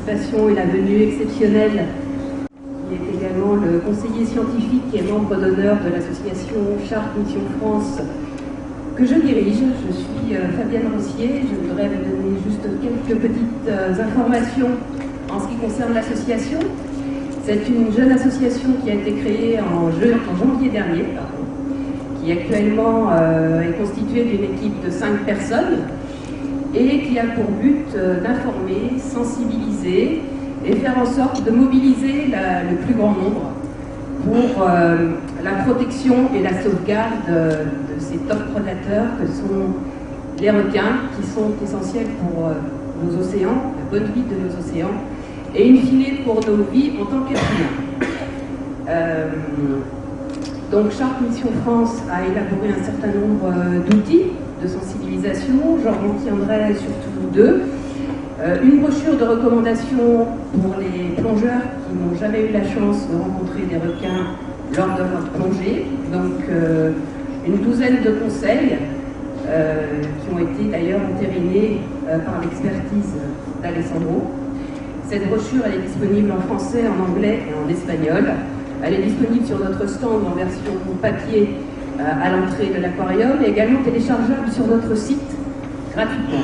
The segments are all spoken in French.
participation et la venue exceptionnelle, qui est également le conseiller scientifique et membre d'honneur de l'association Chartes Mission France que je dirige. Je suis Fabienne Rossier. Je voudrais vous donner juste quelques petites informations en ce qui concerne l'association. C'est une jeune association qui a été créée en janvier dernier, qui actuellement est constituée d'une équipe de 5 personnes et qui a pour but d'informer, sensibiliser et faire en sorte de mobiliser le plus grand nombre pour la protection et la sauvegarde de ces top prédateurs que sont les requins, qui sont essentiels pour nos océans, la bonne vie de nos océans, et in fine pour nos vies en tant qu'êtres humains. Donc Chartes Mission France a élaboré un certain nombre d'outils de sensibilisation. J'en retiendrai surtout 2. Une brochure de recommandations pour les plongeurs qui n'ont jamais eu la chance de rencontrer des requins lors de leur plongée. Donc une douzaine de conseils qui ont été d'ailleurs entérinés par l'expertise d'Alessandro. Cette brochure elle est disponible en français, en anglais et en espagnol. Elle est disponible sur notre stand en version papier à l'entrée de l'aquarium et également téléchargeable sur notre site gratuitement.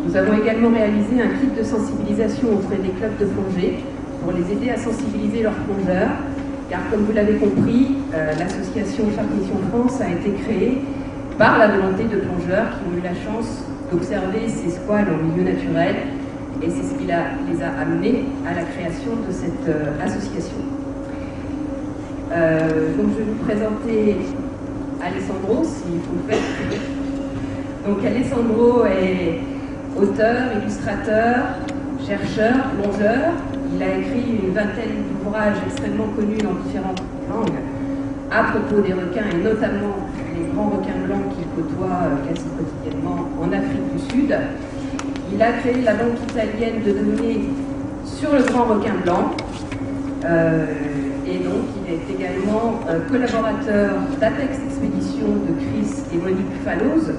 Nous avons également réalisé un kit de sensibilisation auprès des clubs de plongée pour les aider à sensibiliser leurs plongeurs, car comme vous l'avez compris, l'association Chartes Mission France a été créée par la volonté de plongeurs qui ont eu la chance d'observer ces squales en milieu naturel, et c'est ce qui les a amenés à la création de cette association. Donc je vais vous présenter Alessandro, s'il faut le faire. Donc Alessandro est auteur, illustrateur, chercheur, plongeur. Il a écrit une vingtaine d'ouvrages extrêmement connus dans différentes langues à propos des requins et notamment les grands requins blancs qu'il côtoie quasi quotidiennement en Afrique du Sud. Il a créé la banque italienne de données sur le grand requin blanc. Et donc, il est également collaborateur d'Apex Expéditions de Chris et Monique Falloz,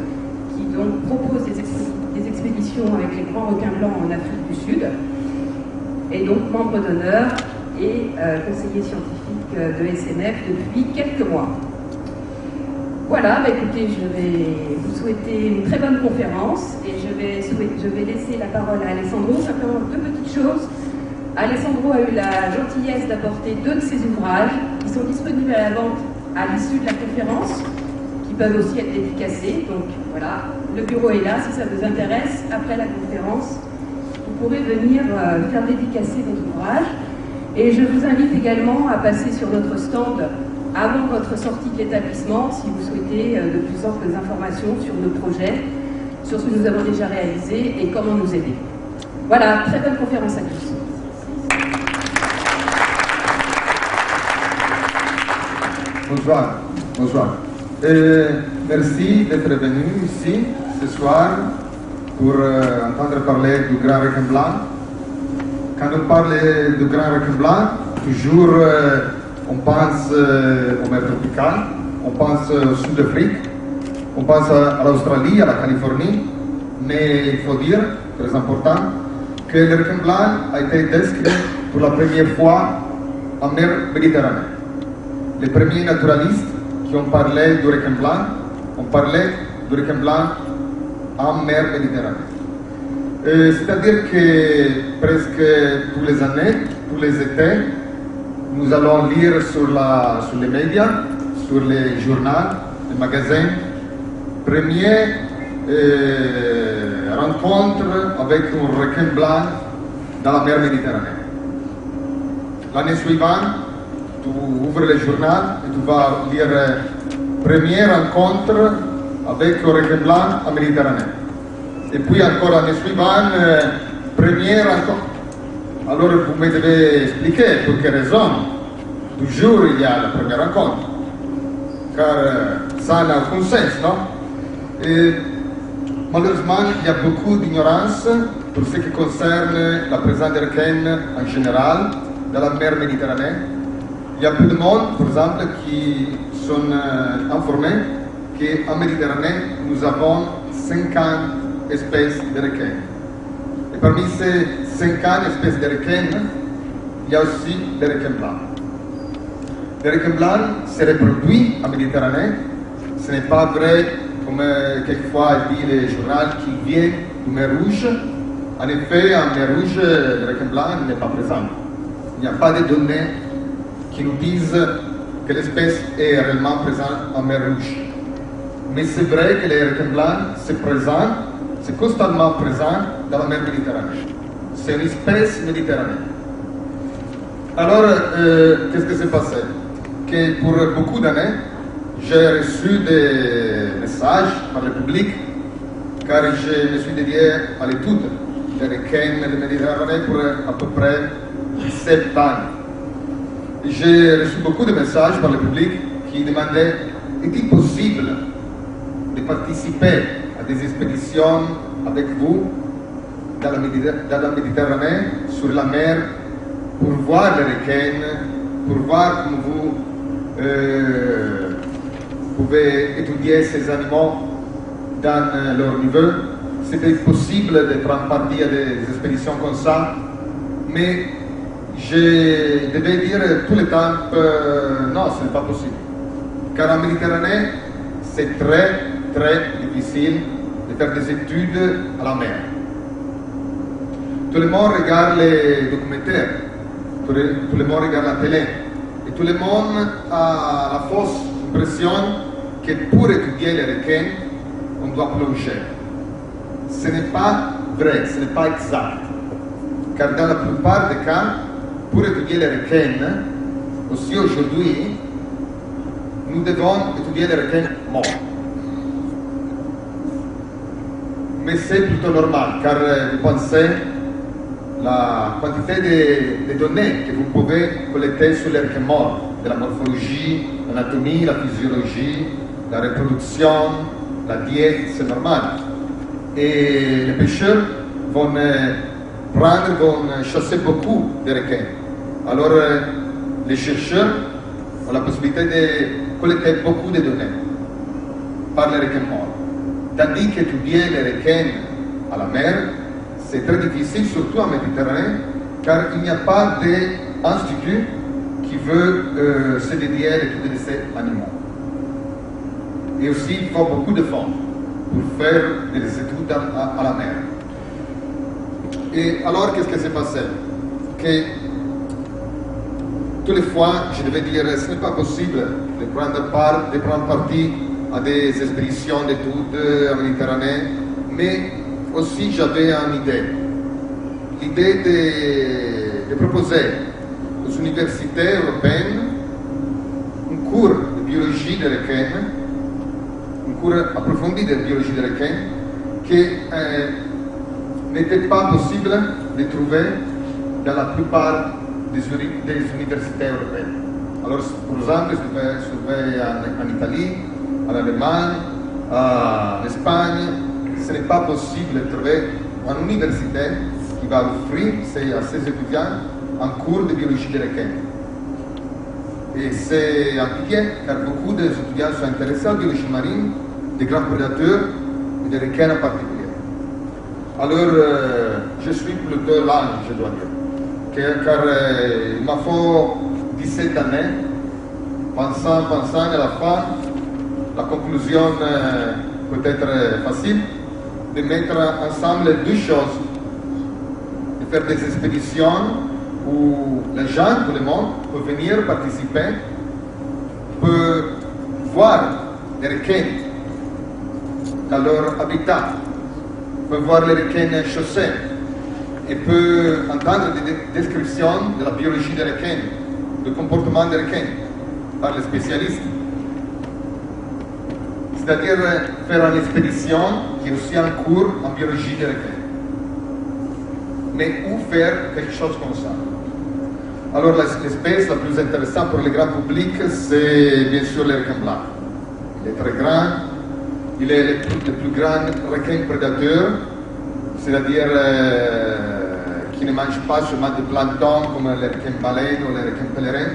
qui donc propose des expéditions avec les grands requins blancs en Afrique du Sud, et donc membre d'honneur et conseiller scientifique de SMF depuis quelques mois. Voilà, écoutez, je vais vous souhaiter une très bonne conférence et je vais laisser la parole à Alessandro. Simplement 2 petites choses. Alessandro a eu la gentillesse d'apporter 2 de ses ouvrages qui sont disponibles à la vente à l'issue de la conférence, qui peuvent aussi être dédicacés. Donc voilà, le bureau est là si ça vous intéresse. Après la conférence, vous pourrez venir faire dédicacer votre ouvrage. Et je vous invite également à passer sur notre stand avant votre sortie de l'établissement si vous souhaitez de plus amples informations sur nos projets, sur ce que nous avons déjà réalisé et comment nous aider. Voilà, très bonne conférence à tous. Bonsoir, bonsoir. Merci d'être venu ici ce soir pour entendre parler du grand requin blanc. Quand on parle du grand requin blanc, toujours on pense aux mers tropicales, on pense au Sud-Afrique, on pense à l'Australie, à la Californie, mais il faut dire, très important, que le requin blanc a été décrit pour la première fois en mer Méditerranée. Les premiers naturalistes qui ont parlé du requin blanc ont parlé du requin blanc en mer Méditerranée. C'est-à-dire que presque tous les années, tous les étés, nous allons lire sur les médias, sur les journaux, les magazines, première rencontre avec un requin blanc dans la mer Méditerranée. L'année suivante, tu ouvres le journal et tu vas lire première rencontre avec un requin blanc en Méditerranée. Et puis encore l'année suivante, première rencontre. Alors vous me devez expliquer pour quelle raison. Toujours il y a la première rencontre. Car ça n'a aucun sens, non? Et malheureusement, il y a beaucoup d'ignorance pour ce qui concerne la présence des requins en général dans la mer Méditerranée. Il y a peu de monde, par exemple, qui sont informés qu'en Méditerranée, nous avons 50 espèces de requins. Et parmi ces 50 espèces de requins, il y a aussi les requins blancs. Les requins blancs se reproduisent en Méditerranée. Ce n'est pas vrai, comme quelquefois dit les journaux, qu'ils viennent de mer Rouge. En effet, en mer Rouge, le requin blanc n'est pas présent. Il n'y a pas de données qui nous disent que l'espèce est réellement présente en mer Rouge. Mais c'est vrai que les requins blancs c'est constamment présent dans la mer Méditerranée. C'est une espèce méditerranéenne. Alors, qu'est-ce qui s'est passé? Que pour beaucoup d'années, j'ai reçu des messages par le public, car je me suis dédié à l'étude des requins de Méditerranée pour à peu près 7 ans. J'ai reçu beaucoup de messages par le public qui demandaient est-il possible de participer à des expéditions avec vous dans la Méditerranée, sur la mer, pour voir les requins, pour voir comment vous pouvez étudier ces animaux dans leur niveau. C'était possible de prendre partie à des expéditions comme ça, mais je devais dire tout le temps non, ce n'est pas possible. Car en Méditerranée, c'est très, très difficile de faire des études à la mer. Tout le monde regarde les documentaires, tout le monde regarde la télé, et tout le monde a la fausse impression que pour étudier les requins, on doit plonger. Ce n'est pas vrai, ce n'est pas exact. Car dans la plupart des cas, pour étudier les requins, aussi aujourd'hui, nous devons étudier les requins morts. Mais c'est plutôt normal, car vous pensez la quantité de données que vous pouvez collecter sur les requins morts, de la morphologie, l'anatomie, la physiologie, la reproduction, la diète, c'est normal. Et les pêcheurs vont chasser beaucoup de requins. Alors, les chercheurs ont la possibilité de collecter beaucoup de données par les requins morts. Tandis qu'étudier les requins à la mer, c'est très difficile, surtout en Méditerranée, car il n'y a pas d'institut qui veut se dédier à l'étude de ces animaux. Et aussi, il faut beaucoup de fonds pour faire des études à la mer. Et alors, qu'est-ce qui s'est passé? Que toutes les fois, je devais dire, ce n'est pas possible de prendre partie à des expéditions d'études en Méditerranée, mais aussi j'avais une idée. L'idée de proposer aux universités européennes un cours de biologie des requins, un cours approfondi de biologie des requins, qui n'était pas possible de trouver dans la plupart des universités européennes. Alors, par exemple, je vais en Italie, en Allemagne, en Espagne. Ce n'est pas possible de trouver une université qui va offrir à ses étudiants un cours de biologie des requins. Et c'est impliqué car beaucoup d'étudiants sont intéressés à la biologie marine, des grands prédateurs et des requins en particulier. Alors, je suis plutôt là, je dois dire. Car il m'a fallu 17 années, pensant à la fin, la conclusion peut être facile, de mettre ensemble deux choses, de faire des expéditions où les gens, tout le monde, peuvent venir participer, peuvent voir les requins dans leur habitat, peuvent voir les requins chaussés et peuvent entendre des descriptions de la biologie des requins, du comportement des requins par les spécialistes. C'est-à-dire faire une expédition qui est aussi un cours en biologie des requins. Mais où faire quelque chose comme ça? Alors l'espèce la plus intéressante pour le grand public, c'est bien sûr le requin blanc. Il est très grand, il est le plus grand requin prédateur, c'est-à-dire qui ne mange pas seulement de plancton comme les requins baleines ou les requins pèlerins.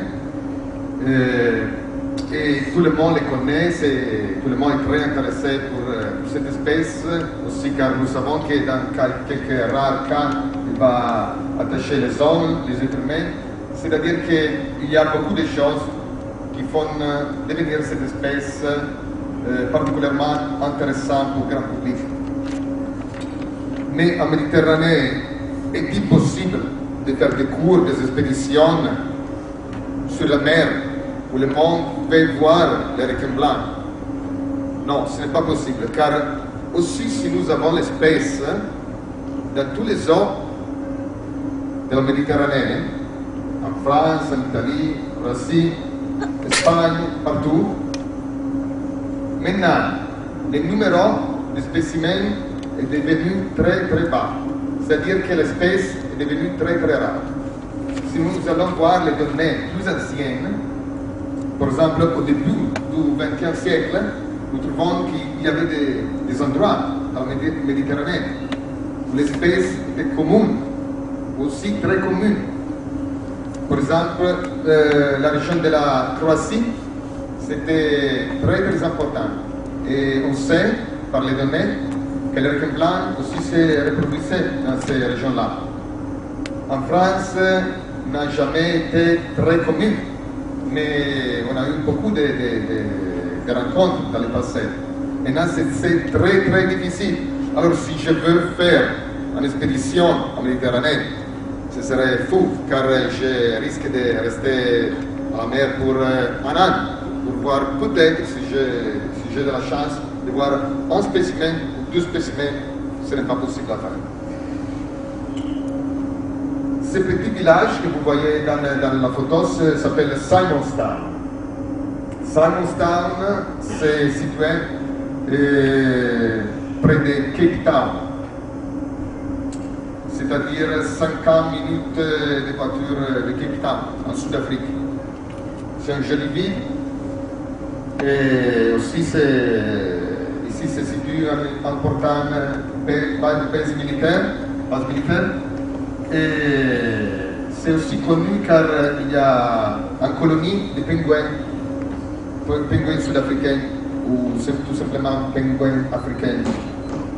Et tout le monde les connaît, tout le monde est très intéressé pour cette espèce, aussi car nous savons que dans quelques rares cas, il va attacher les hommes, les êtres humains. C'est-à-dire qu'il y a beaucoup de choses qui font devenir cette espèce particulièrement intéressante pour le grand public. Mais en Méditerranée, est-il possible de faire des cours, des expéditions sur la mer où le monde veut voir les requins blancs? Non, ce n'est pas possible, car aussi si nous avons l'espèce dans tous les eaux de la Méditerranée, en France, en Italie, en Russie, en Espagne, partout, maintenant, le numéro de spécimens est devenu très très bas, c'est-à-dire que l'espèce est devenue très très rare. Si nous allons voir les données plus anciennes, par exemple au début du XXe siècle, nous trouvons qu'il y avait des endroits dans la Méditerranée où l'espèce était commune, aussi très commune. Par exemple, la région de la Croatie, c'était très très important. Et on sait, par les données, que le requin blanc aussi se reproduisait dans ces régions-là. En France, n'a jamais été très connu, mais on a eu beaucoup de rencontres dans le passé. Maintenant, c'est très très difficile. Alors, si je veux faire une expédition en Méditerranée, ce serait fou, car je risque de rester à la mer pour un an, pour voir peut-être, si j'ai de la chance, de voir un spécimen ou deux spécimens, ce n'est pas possible à faire. Ce petit village que vous voyez dans la photo s'appelle Simonstown. Simonstown, c'est situé près de Cape Town, c'est-à-dire 50 minutes de voiture de Cape Town, en Sud-Afrique. C'est une jolie ville. Et aussi, ici se situe un important base militaire. Et c'est aussi connu car il y a une colonie de pingouins sud-africains ou tout simplement pingouins africains.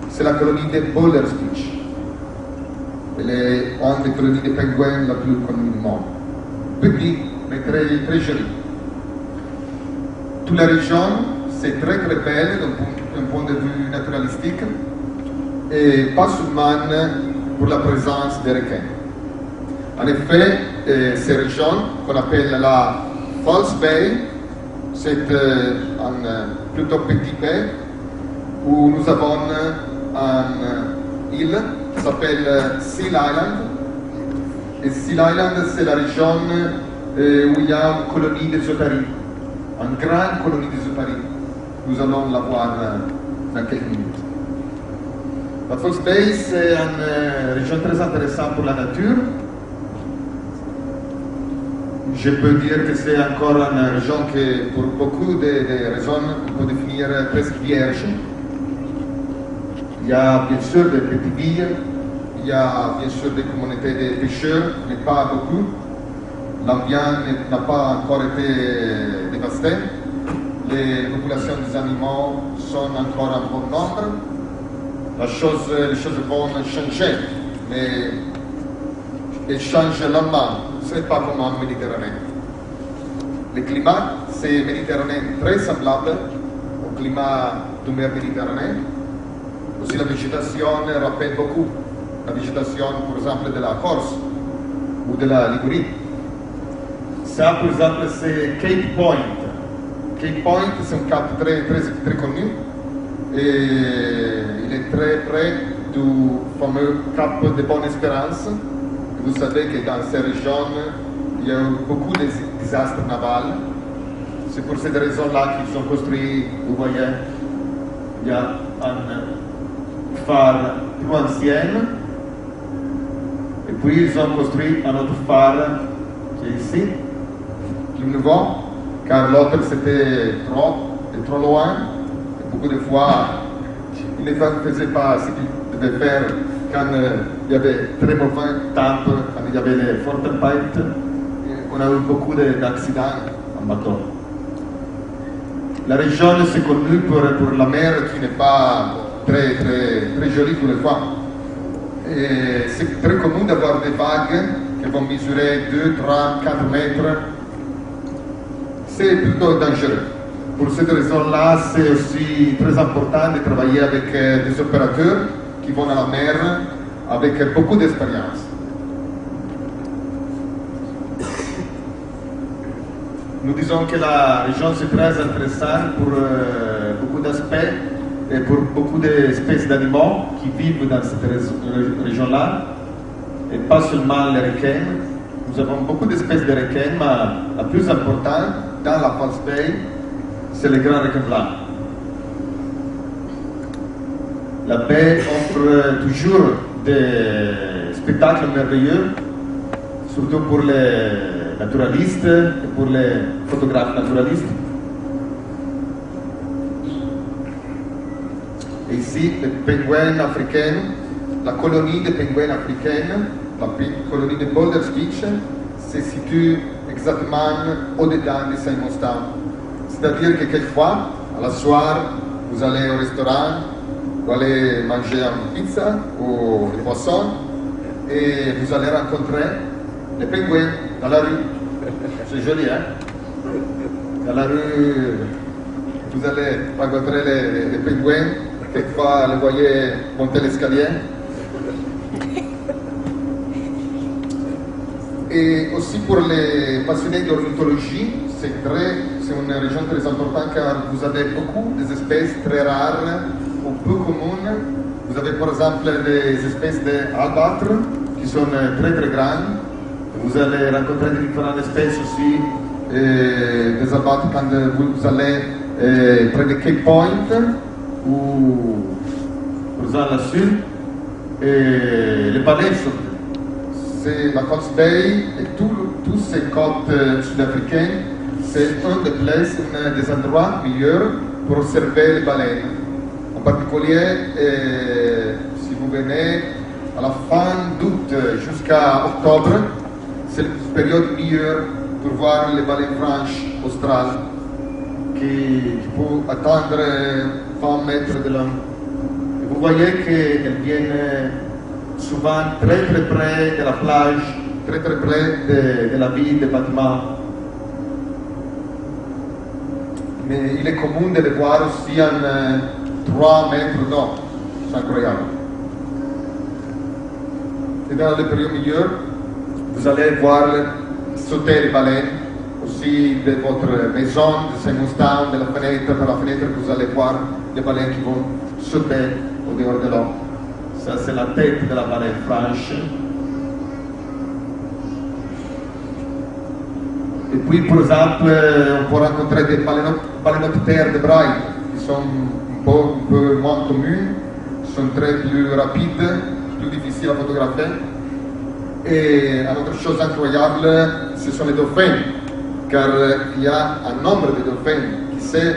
C'est la colonie de Bowler's Beach. Elle est une des colonies de pingouins la plus connue du monde. Petit, mais très, très jolie. Toute la région, c'est très très belle d'un point de vue naturalistique et pas seulement pour la présence des requins. En effet, ces régions qu'on appelle la False Bay, c'est un plutôt petit baie où nous avons une île qui s'appelle Seal Island. Et Seal Island, c'est la région où il y a une colonie des otaries, une grande colonie des otaries. Nous allons la voir dans quelques minutes. La False Bay, c'est une région très intéressante pour la nature. Je peux dire que c'est encore une région qui, pour beaucoup de raisons, on peut définir presque vierge. Il y a bien sûr des petites villes, il y a bien sûr des communautés de pêcheurs, mais pas beaucoup. L'ambiance n'a pas encore été dévastée. Les populations des animaux sont encore en bon nombre. Les choses vont changer, mais elles changent lentement. Ce n'est pas comme en Méditerranée. Le climat, c'est méditerranéen très semblable au climat de mer Méditerranée. Aussi la végétation rappelle beaucoup la végétation, par exemple, de la Corse ou de la Ligurie. Ça, par exemple, c'est Cape Point. Cape Point, c'est un cap très, très, très connu. Et il est très près du fameux cap de Bonne-Espérance. Vous savez que dans ces régions, il y a eu beaucoup de désastres navals. C'est pour cette raison-là qu'ils ont construit, vous voyez, il y a un phare plus ancien. Et puis ils ont construit un autre phare qui est ici, plus nouveau, car l'autre c'était trop loin. Et beaucoup de fois, ils ne faisaient pas ce qu'ils devaient faire quand il y avait très mauvais temps, quand il y avait les fortes tempêtes. On a eu beaucoup d'accidents en bateau. La région c'est connu pour la mer qui n'est pas très jolie tous les fois. C'est très commun d'avoir des vagues qui vont mesurer 2, 3, 4 mètres. C'est plutôt dangereux. Pour cette raison-là, c'est aussi très important de travailler avec des opérateurs qui vont à la mer avec beaucoup d'expérience. Nous disons que la région c'est très intéressante pour beaucoup d'aspects et pour beaucoup d'espèces d'animaux qui vivent dans cette région-là, et pas seulement les requins. Nous avons beaucoup d'espèces de requins, mais la plus importante dans la False Bay, c'est le grand requin blanc. La baie offre toujours des spectacles merveilleux, surtout pour les naturalistes et pour les photographes naturalistes. Et ici, les pingouins africains, la colonie des pingouins africains, la colonie de Boulders Beach, se situe exactement au-dedans de Simonstown. C'est-à-dire que quelquefois, à la soirée, vous allez au restaurant, vous allez manger une pizza ou des poissons, et vous allez rencontrer les pingouins dans la rue. C'est joli, hein? Dans la rue, vous allez rencontrer les pingouins. Quelquefois, vous voyez monter l'escalier. Et aussi pour les passionnés d'ornithologie, c'est une région très importante car vous avez beaucoup d'espèces très rares ou peu communes. Vous avez par exemple des espèces d'albâtres qui sont très grandes. Vous allez rencontrer différentes espèces aussi, des albatros quand vous allez près de Cape Point ou dans la sud. Et les baleines, c'est la False Bay et toutes ces côtes sud-africaines, c'est un des endroits meilleurs pour observer les baleines. En particulier, si vous venez à la fin d'août jusqu'à octobre, c'est la période meilleure pour voir les baleines franches australes qui peuvent atteindre 20 mètres de long. Et vous voyez qu'elles viennent souvent très près de la plage, très près de la ville, des bâtiments. Mais il est commun de les voir aussi en 3 mètres d'eau. C'est incroyable. Et dans le période meilleur, vous allez voir sauter les baleines, aussi de votre maison, de Simonstown, de la fenêtre, par la fenêtre, vous allez voir les baleines qui vont sauter au dehors de l'eau. Ça, c'est la tête de la baleine franche. Et puis, par exemple, on peut rencontrer des balénoptères de braille qui sont un peu moins communes, sont très plus rapides, plus difficiles à photographier. Et une autre chose incroyable, ce sont les dauphins, car il y a un nombre de dauphins qui c'est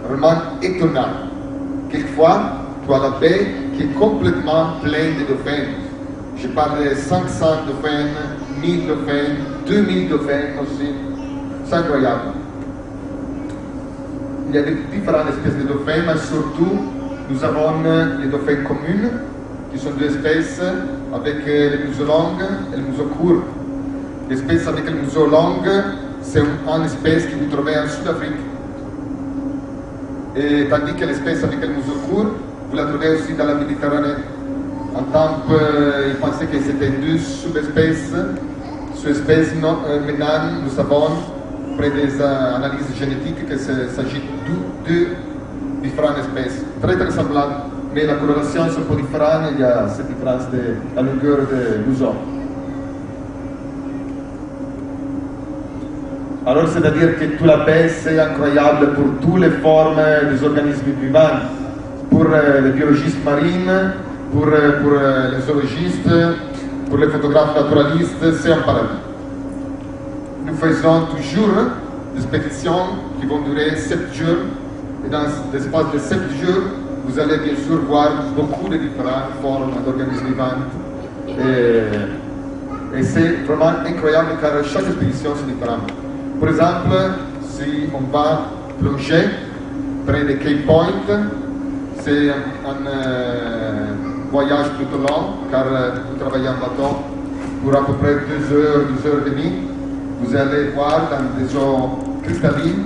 vraiment étonnant. Quelquefois, tu as la baie qui est complètement pleine de dauphins. Je parle de 500 dauphins, 1000 dauphins, 2000 dauphins aussi. C'est incroyable. Il y a différentes espèces de dauphins, mais surtout, nous avons les dauphins communs, qui sont deux espèces avec le museau long et le museau court. L'espèce avec le museau long, c'est une espèce que vous trouvez en Sud-Afrique. Et tandis que l'espèce avec le museau court, vous la trouvez aussi dans la Méditerranée. En temps, ils pensaient que c'était deux sous-espèces. Sous-espèces, maintenant, nous savons, après des analyses génétiques, qu'il s'agit de deux différentes espèces, très semblables. Mais la coloration est un peu différente, il y a cette différence de la longueur du museau. Alors, c'est-à-dire que toute la baie, c'est incroyable pour toutes les formes des organismes vivants, pour les biologistes marines, pour les zoologistes, pour les photographes naturalistes, c'est un paradis. Nous faisons toujours des expéditions qui vont durer 7 jours, et dans l'espace de 7 jours, vous allez bien sûr voir beaucoup de différentes formes d'organismes vivants. Et c'est vraiment incroyable car chaque expédition c'est différent. Par exemple, si on va plongée près de Cape Point. C'est un voyage plutôt long car vous travaillez en bateau pour à peu près 2 heures, 2 heures et demie. Vous allez voir dans des eaux cristallines,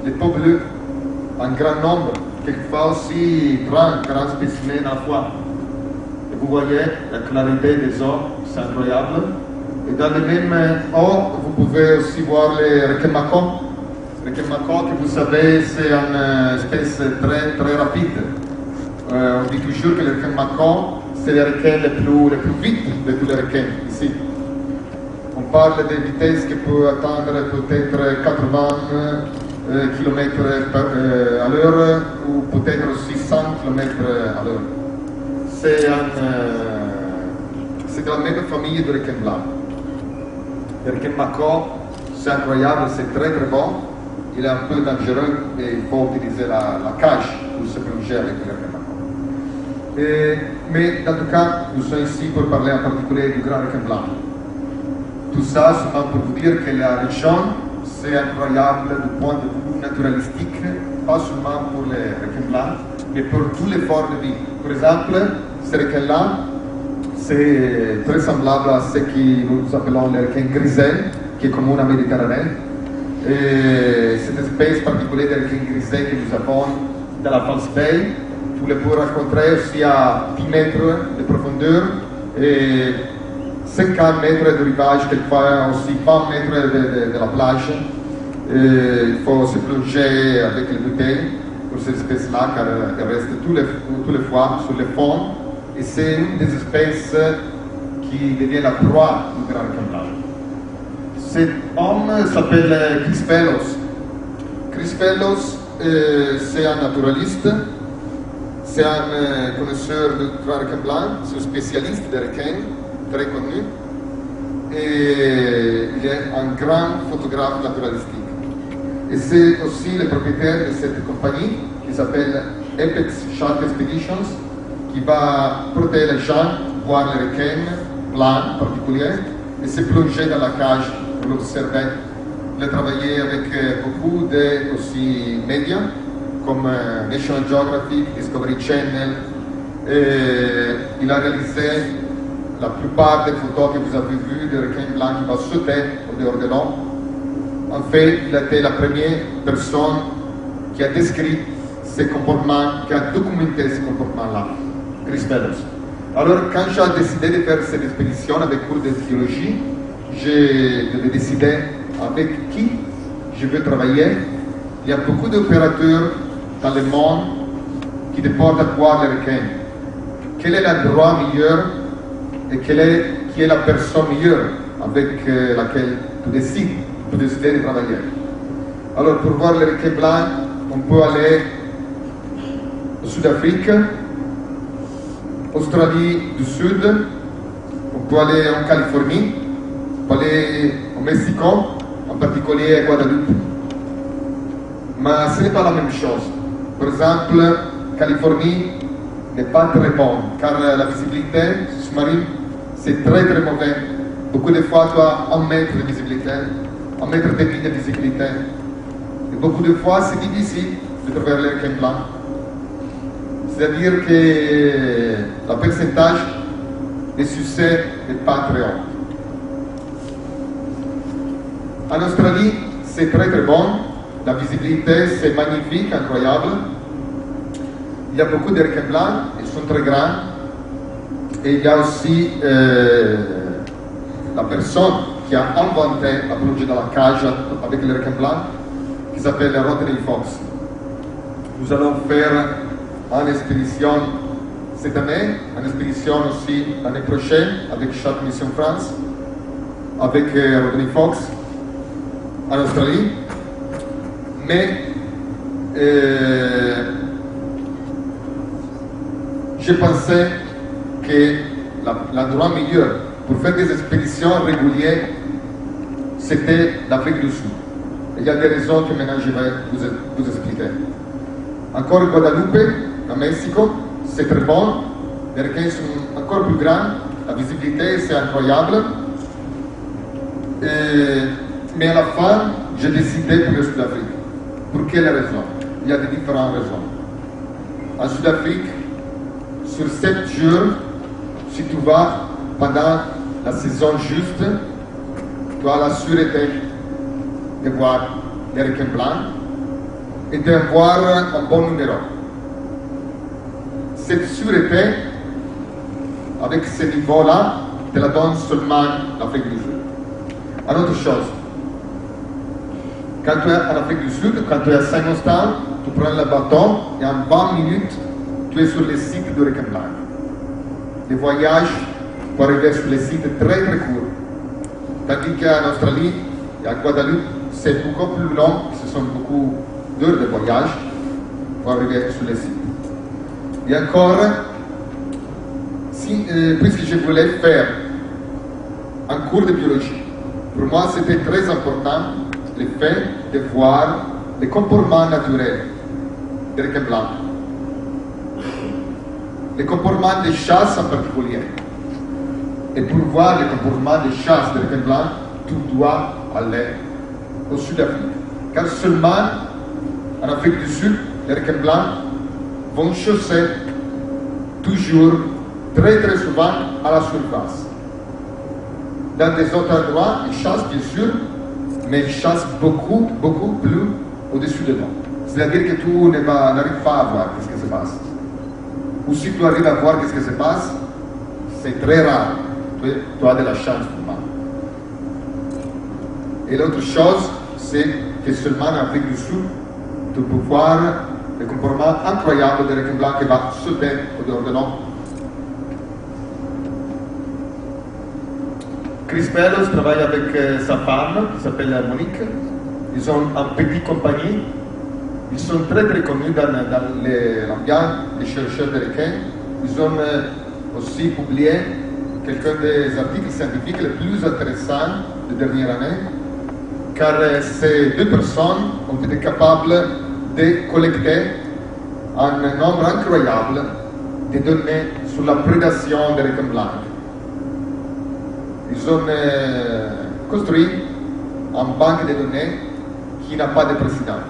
les peaux bleues, en grand nombre, quelquefois aussi 30, 40 spécimens à la fois. Et vous voyez la clarté des eaux, c'est incroyable. Et dans les mêmes eaux, vous pouvez aussi voir les requins macaques. Les requins macaques, que vous savez, c'est une espèce très, très rapide. On dit toujours que les requins macaques, c'est les requins les plus vite de tous les requins ici. On parle de vitesses qui peuvent atteindre peut-être 80 km à l'heure ou peut-être aussi 100 km à l'heure. C'est de la même famille de requins blancs. Le requin macaque, c'est incroyable, c'est très très bon. Il est un peu dangereux et il faut utiliser la cage pour se plonger avec le requin macaque. Mais en tout cas, nous sommes ici pour parler en particulier du grand requin blanc. Tout ça, seulement pour vous dire que la région, c'est incroyable du point de vue naturalistique, pas seulement pour les requins blancs, mais pour tous les formes de vie. Par exemple, ce requin-là, c'est très semblable à ce que nous appelons le requin grisel, qui est commun en Méditerranée. Et cette espèce particulière de requin grisel que nous avons dans la False Bay, vous le pouvez rencontrer aussi à 10 mètres de profondeur et 50 mètres de rivage, quelquefois aussi 20 mètres de la plage. Il faut se plonger avec les bouteilles pour cette espèce-là, car elle reste tous les fois sur le fond. Et c'est une des espèces qui devient la proie du grand requin blanc. Cet homme s'appelle Chris Fellows. Chris Fellows, c'est un naturaliste, c'est un connaisseur du grand requin blanc, c'est un spécialiste des requins, très connu, et il est un grand photographe naturalistique. Et c'est aussi le propriétaire de cette compagnie qui s'appelle Apex Shark Expeditions, qui va protéger les gens, voir les requins blancs en particulier, et se plonger dans la cage pour l'observer. Il a travaillé avec beaucoup de aussi médias, comme National Geographic, Discovery Channel, et il a réalisé la plupart des photos que vous avez vues de requins blancs qui va sauter au dehors de l'eau. En fait, il a été la première personne qui a décrit ces comportements, qui a documenté ces comportements-là, Chris Fellows. Alors, quand j'ai décidé de faire cette expédition avec cours de biologie, j'ai décidé avec qui je veux travailler. Il y a beaucoup d'opérateurs dans le monde qui déportent à voir les requins. Quel est l'endroit meilleur et qui est la personne meilleure avec laquelle tu décides de travailler. Alors, pour voir les requins blancs, on peut aller au Sud-Afrique, Australie du Sud, on peut aller en Californie, on peut aller au Mexique, en particulier à Guadeloupe. Mais ce n'est pas la même chose. Par exemple, Californie n'est pas très bonne, car la visibilité sous-marine, c'est très très mauvais. Beaucoup de fois, tu as 1 mètre de visibilité, 1 mètre de ligne de visibilité. Et beaucoup de fois, c'est difficile de trouver les requins blancs. C'est-à-dire que le pourcentage de succès n'est pas très haut. En Australie, c'est très très bon. La visibilité, c'est magnifique, incroyable. Il y a beaucoup de requins blancs, ils sont très grands. Et il y a aussi la personne qui a inventé la plongée dans la cage avec les requins blancs, qui s'appelle Rodney Fox. Nous allons faire une expédition cette année, une expédition aussi l'année prochaine avec Shark Mission France, avec Rodney Fox en Australie. Mais je pensais que l'endroit meilleur pour faire des expéditions régulières, c'était l'Afrique du Sud. Et il y a des raisons que maintenant je vais vous expliquer. Encore Guadeloupe, au Mexique, c'est très bon. Les requins sont encore plus grands. La visibilité, c'est incroyable. Mais à la fin, j'ai décidé pour le Sud-Afrique. Pour quelle raison? Il y a de différentes raisons. En Sud-Afrique, sur 7 jours, si tu vas pendant la saison juste, tu as la sûreté de voir les requins blancs et d'avoir un bon numéro. Cette sûreté, avec ce niveau-là, te la donne seulement l'Afrique du Sud. Une autre chose, quand tu es en Afrique du Sud, quand tu es à Saint-Nostan, tu prends le bateau et en 20 minutes, tu es sur le site de requin blanc. Les voyages pour arriver sur les sites très très courts. Tandis qu'en Australie et à Guadeloupe, c'est beaucoup plus long, ce sont beaucoup d'heures de voyage pour arriver sur les sites. Et encore, puisque je voulais faire un cours de biologie, pour moi c'était très important le fait de voir les comportements naturels des requins blancs. Les comportements de chasse en particulier. Et pour voir les comportements de chasse des requins blancs, tu dois aller au Sud-Afrique. Car seulement en Afrique du Sud, les requins blancs vont chasser toujours, très très souvent, à la surface. Dans des autres endroits, ils chassent bien sûr, mais ils chassent beaucoup, beaucoup plus au-dessus de nous. C'est-à-dire que tu n'arrives pas à voir ce qui se passe. Ou si tu arrives à voir ce qui se passe, c'est très rare. Tu as de la chance pour moi. Et l'autre chose, c'est que seulement en Afrique du Sud, tu peux voir le comportement incroyable des requins blancs qui va sauter au-dehors de nous. Chris Pelos travaille avec sa femme, qui s'appelle Monique. Ils ont une petite compagnie. Ils sont très très connus dans l'ambiance des chercheurs de requins. Ils ont aussi publié quelques des articles scientifiques les plus intéressants des dernières années, car ces deux personnes ont été capables de collecter un nombre incroyable de données sur la prédation des requins blancs. Ils ont construit une banque de données qui n'a pas de précédent.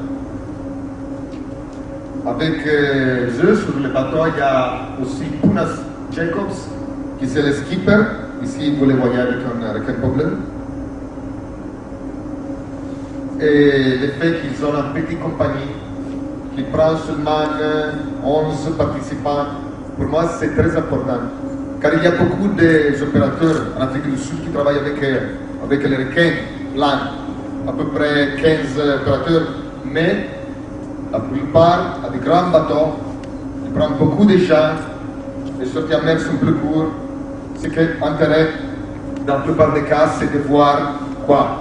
Avec eux, sur le bateau, il y a aussi Punas Jacobs, qui c'est le skipper. Ici, vous le voyez avec un requin problème. Et le fait qu'ils ont une petite compagnie qui prend seulement 11 participants, pour moi, c'est très important. Car il y a beaucoup d'opérateurs en Afrique du Sud qui travaillent avec les requins blancs, à peu près 15 opérateurs, mais la plupart a des grands bateaux, ils prennent beaucoup de gens, les sorties en mer sont plus courtes. Ce qui est intérêt, dans la plupart des cas, c'est de voir quoi?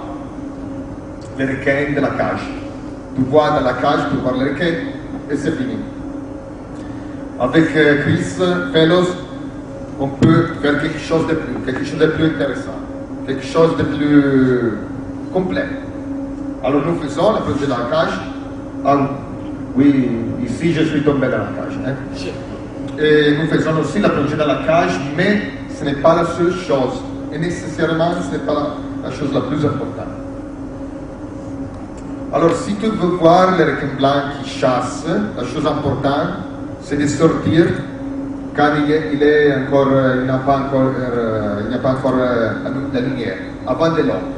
Les requins de la cage. Tu vois dans la cage, tu vois les requins, et c'est fini. Avec Chris Pelos, on peut faire quelque chose de plus intéressant, quelque chose de plus complet. Alors nous faisons la plongée dans la cage. Oui, ici je suis tombé dans la cage. Hein? Et nous faisons aussi la plongée dans la cage, mais ce n'est pas la seule chose. Et nécessairement, ce n'est pas la chose la plus importante. Alors, si tu veux voir les requins blancs qui chassent, la chose importante, c'est de sortir quand il n'a pas encore la lumière, avant de l'aube.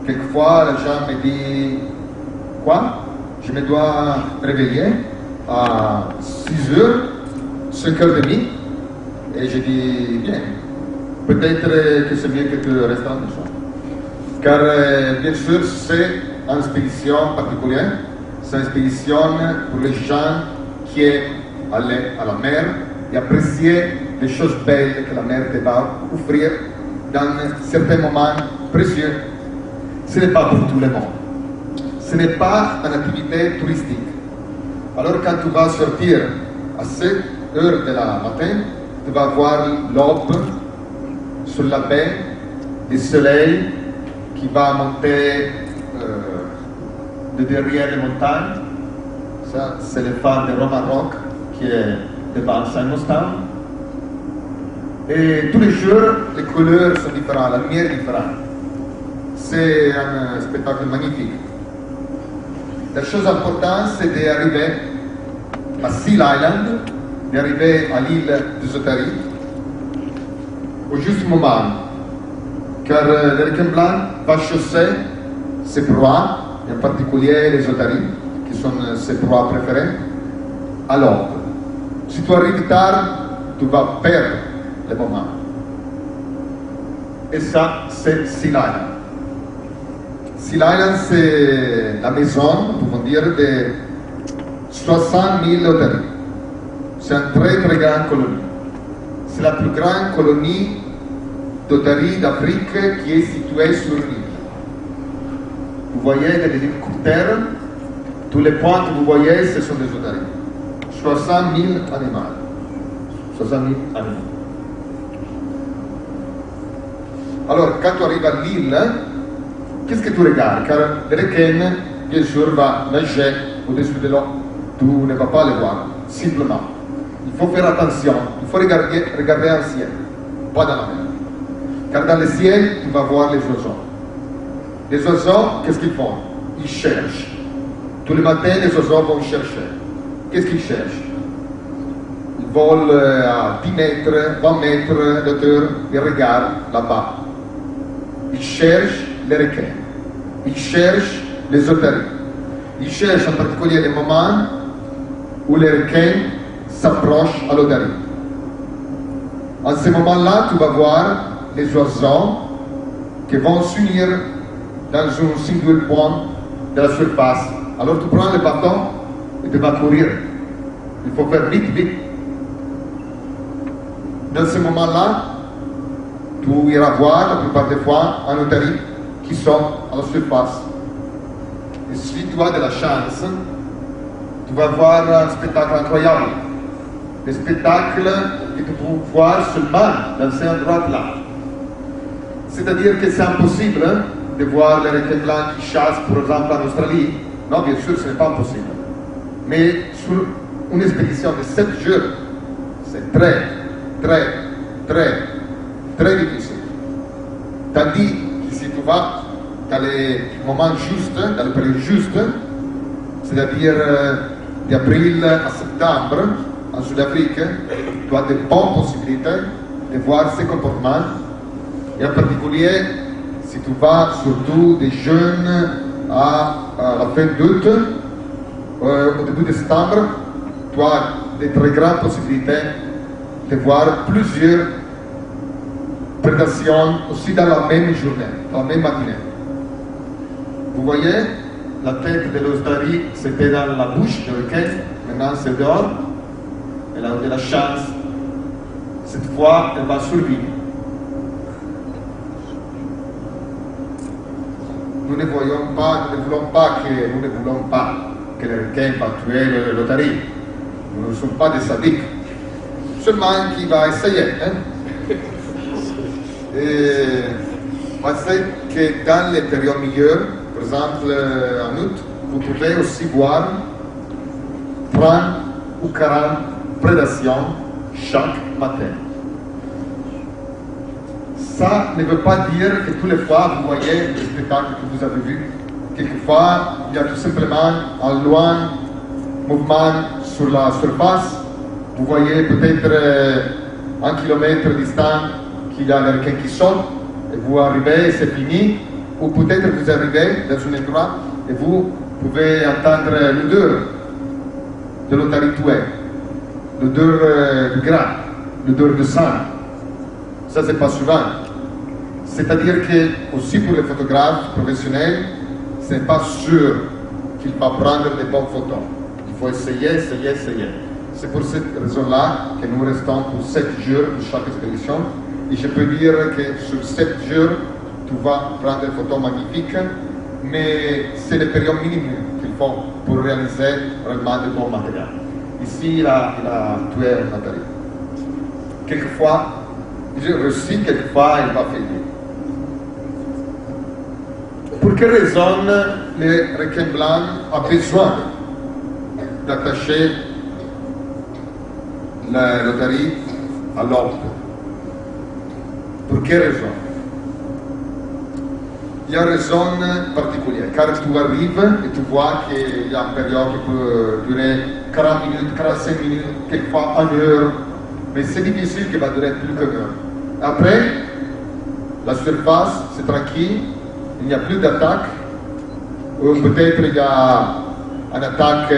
Quelquefois, les gens me disent, quoi? Je me dois réveiller à 6 heures, 5h30, et je dis, bien, peut-être que c'est mieux que tu restes en maison. Car, bien sûr, c'est une expédition particulière, c'est une expédition pour les gens qui sont allés à la mer et apprécier les choses belles que la mer te va offrir dans certains moments précieux. Ce n'est pas pour tout le monde. Ce n'est pas une activité touristique. Alors quand tu vas sortir à 7 heures de la matin, tu vas voir l'aube sur la baie, le soleil qui va monter de derrière les montagnes. Ça, c'est le phare de Roman Rock qui est devant Saint-Nostan. Et tous les jours, les couleurs sont différentes, la lumière est différente. C'est un spectacle magnifique. La chose importante, c'est d'arriver à Seal Island, d'arriver à l'île des Otaries, au juste moment, car le requin blanc va chasser ses proies, et en particulier les Otaries, qui sont ses proies préférées, à l'ordre. Si tu arrives tard, tu vas perdre le moment. Et ça, c'est Seal Island. Seal Island, c'est la maison, nous pouvons dire, de 60 000 otaries. C'est une très très grande colonie. C'est la plus grande colonie d'otaries d'Afrique qui est située sur une île. Vous voyez des hélicoptères, tous les points que vous voyez, ce sont des otaries. 60 000 animaux. 60 000 animaux. Alors, quand tu arrives à l'île, qu'est-ce que tu regardes? Car le requin, bien sûr, va nager au-dessus de l'eau. Tu ne vas pas le voir, simplement. Il faut faire attention, il faut regarder un ciel, pas dans la mer. Car dans le ciel, tu vas voir les oiseaux. Les oiseaux, qu'est-ce qu'ils font? Ils cherchent. Tous les matins, les oiseaux vont chercher. Qu'est-ce qu'ils cherchent? Ils volent à 10 mètres, 20 mètres d'auteur, ils regardent là-bas. Ils cherchent les requins. Ils cherchent les otaries. Ils cherchent en particulier les moments où les requins s'approchent à l'otarie. En ce moment-là, tu vas voir les oiseaux qui vont s'unir dans un single point de la surface. Alors tu prends le bâton et tu vas courir. Il faut faire vite, vite. Dans ce moment-là, tu iras voir la plupart des fois un otarie qui sont à la surface. Et si tu as de la chance, tu vas voir un spectacle incroyable. Des spectacles que tu peux voir seulement dans ces endroits-là. C'est-à-dire que c'est impossible de voir les requins blancs qui chassent, par exemple, en Australie. Non, bien sûr, ce n'est pas possible. Mais sur une expédition de 7 jours, c'est très, très, très, très difficile. Tandis que si tu vas dans les moments justes, dans les périodes justes, c'est-à-dire d'avril à septembre, en Sud-Afrique, tu as de bonnes possibilités de voir ces comportements. Et en particulier, si tu vas surtout des jeunes à la fin d'août, au début de septembre, tu as de très grandes possibilités de voir plusieurs prédations aussi dans la même journée, dans la même matinée. Vous voyez, la tête de l'otarie, c'était dans la bouche du requin, maintenant c'est dehors. Elle a eu de la chance. Cette fois, elle va survivre. Nous ne voulons pas que le requin va tuer l'otarie. Nous ne sommes pas des sadiques. Seulement qu'il va essayer. Et on sait que dans les périodes meilleures, par exemple en août, vous pouvez aussi voir 30 ou 40 prédations chaque matin. Ça ne veut pas dire que tous les fois vous voyez le spectacle que vous avez vu. Quelquefois, il y a tout simplement un loin mouvement sur la surface. Vous voyez peut-être 1 kilomètre distant qu'il y a le requin qui saute et vous arrivez et c'est fini. Ou peut-être vous arrivez dans un endroit et vous pouvez entendre l'odeur de l'otarie tuée, l'odeur du gras, l'odeur de sang. Ça, c'est pas souvent. C'est-à-dire que, aussi pour les photographes professionnels, ce n'est pas sûr qu'il va prendre de bonnes photos. Il faut essayer, essayer, essayer. C'est pour cette raison-là que nous restons pour 7 jours pour chaque expédition. Et je peux dire que sur 7 jours, tu vas prendre des photos magnifiques, mais c'est le période minimum qu'il faut pour réaliser vraiment de bons matériels. Ici, il a tué un otarie. Quelquefois, j'ai réussi, quelquefois, il va faillir. Pour quelle raison le requin blanc a besoin d'attacher l'otarie à l'ordre? Pour quelle raison? il y a une raison particulière, car tu arrives et tu vois qu'il y a une période qui peut durer 40 minutes, 45 minutes, quelquefois 1 heure, mais c'est difficile que va durer plus qu'une heure. Après, la surface, c'est tranquille, il n'y a plus d'attaque, ou peut-être il y a une attaque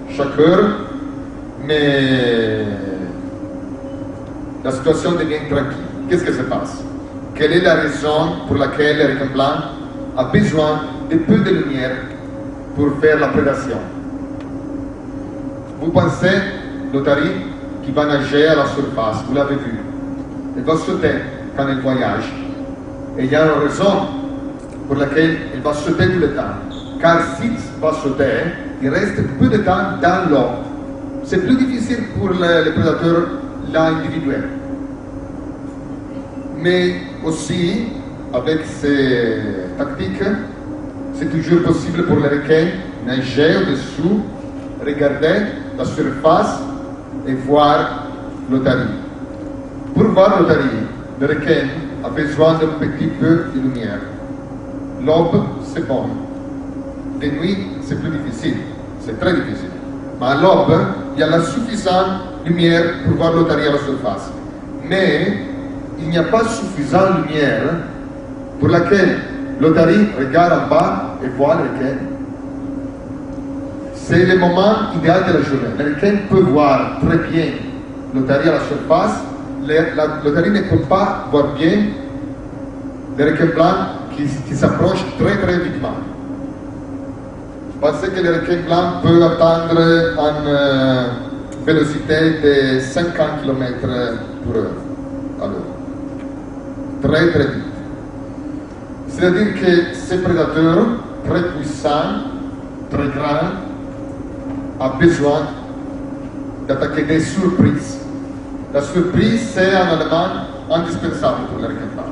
chaque heure, mais la situation devient tranquille. Qu'est-ce qui se passe? Quelle est la raison pour laquelle le requin blanc a besoin de peu de lumière pour faire la prédation? Vous pensez, l'otarie qui va nager à la surface, vous l'avez vu, elle va sauter quand elle voyage. Et il y a une raison pour laquelle elle va sauter tout le temps. Car s'il va sauter, il reste peu de temps dans l'eau. C'est plus difficile pour les prédateurs là individuels. Mais aussi, avec ces tactiques, c'est toujours possible pour les requins nager au-dessous, regarder la surface et voir l'otarie. Pour voir l'otarie, le requin a besoin d'un petit peu de lumière. L'aube, c'est bon. De nuit, c'est plus difficile. C'est très difficile. Mais à l'aube, il y a la suffisante lumière pour voir l'otarie à la surface. Mais il n'y a pas suffisante lumière pour laquelle l'otarie regarde en bas et voit le requin. C'est le moment idéal de la journée. Le requin peut voir très bien l'otarie à la surface. L'otarie ne peut pas voir bien le requin blanc qui s'approche très très vitement. Pensez que le requin blanc peut atteindre une vélocité de 50 km/h à l'heure. Très très vite. C'est-à-dire que ce prédateur très puissant, très grand, a besoin d'attaquer des surprises. La surprise, c'est un élément indispensable pour le requin blanc.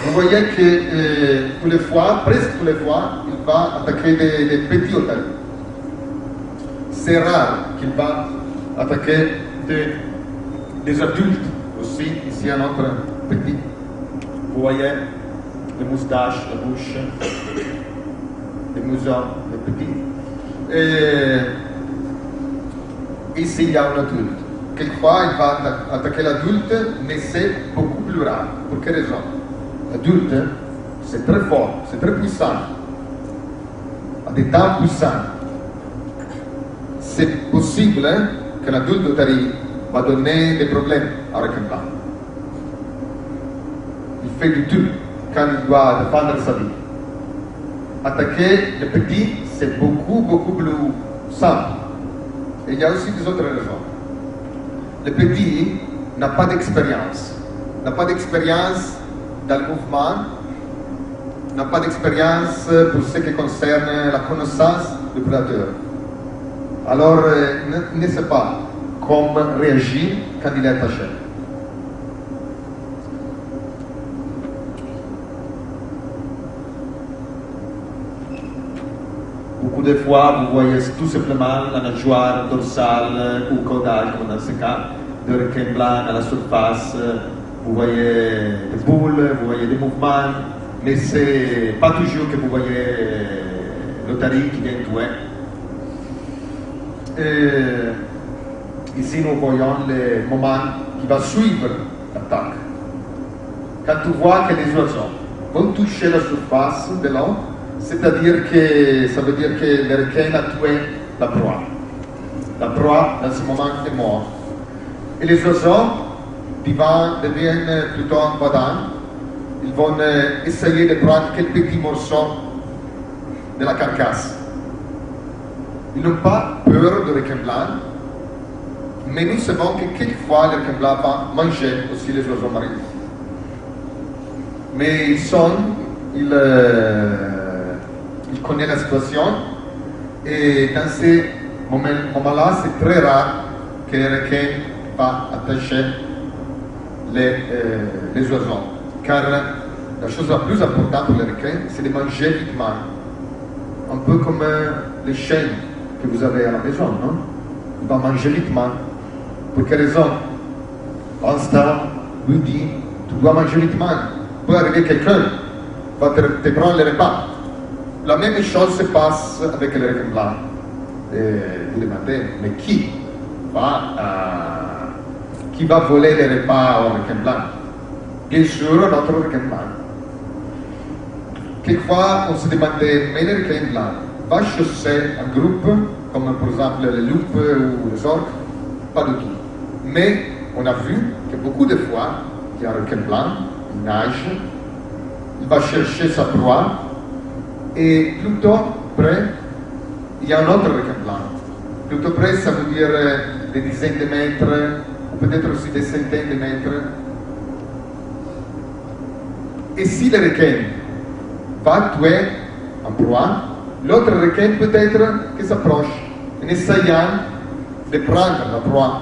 Vous voyez que tous les fois, presque tous les fois, il va attaquer des petits otaries. C'est rare qu'il va attaquer des adultes aussi. Ici, un autre petit. Vous voyez les moustaches, la bouche, les museaux, les petits. Et ici, il y a un adulte. Quelquefois, il va attaquer l'adulte, mais c'est beaucoup plus rare. Pour quelle raison? L'adulte, c'est très fort, c'est très puissant, a des dents puissantes. C'est possible que l'adulte otarie va donner des problèmes à requin blanc. Il fait du tout quand il doit défendre sa vie. Attaquer le petit, c'est beaucoup plus simple. Et il y a aussi des autres raisons. Le petit n'a pas d'expérience. N'a pas d'expérience dans le mouvement, n'a pas d'expérience pour ce qui concerne la connaissance du prédateur. Alors, il ne sait pas comment réagir quand il est attaché. Beaucoup de fois, vous voyez tout simplement la nageoire dorsale ou caudale, comme dans ce cas, de requin blanc à la surface. Vous voyez des boules, vous voyez des mouvements, mais c'est pas toujours que vous voyez l'otarie qui vient tuer. Et ici, nous voyons le moment qui va suivre l'attaque. Quand tu vois que les oiseaux vont toucher la surface de l'eau, c'est-à-dire que ça veut dire que le requin a tué la proie. La proie, dans ce moment, est morte. Et les oiseaux deviennent plutôt invadants. Ils vont essayer de prendre quelques petits morceaux de la carcasse. Ils n'ont pas peur du requin blanc, mais nous savons que quelquefois le requin blanc va manger aussi les oiseaux marins. Mais il connaît la situation et dans ces moments-là, c'est très rare que le requin va attacher les oiseaux. Car la chose la plus importante pour les requins, c'est de manger vitement. Un peu comme les chiens que vous avez à la maison, non? Il va manger vitement. Pour quelle raison? L'instinct lui dit, tu dois manger vitement. Peut arriver quelqu'un va te prendre le repas. La même chose se passe avec le requin blanc. Et vous demandez, mais qui va voler les repas au requin blanc? Bien sûr, notre requin blanc. Quelquefois, on se demandait, mais le requin blanc va chasser un groupe, comme par exemple les loups ou les orques? Pas du tout. Mais on a vu que beaucoup de fois, il y a un requin blanc, il nage, il va chercher sa proie, et plutôt près, il y a un autre requin blanc. Plutôt près, ça veut dire des dizaines de mètres, ou peut-être aussi des centaines de mètres. Et si le requin va tuer un proie, l'autre requin peut-être qui s'approche en essayant de prendre la proie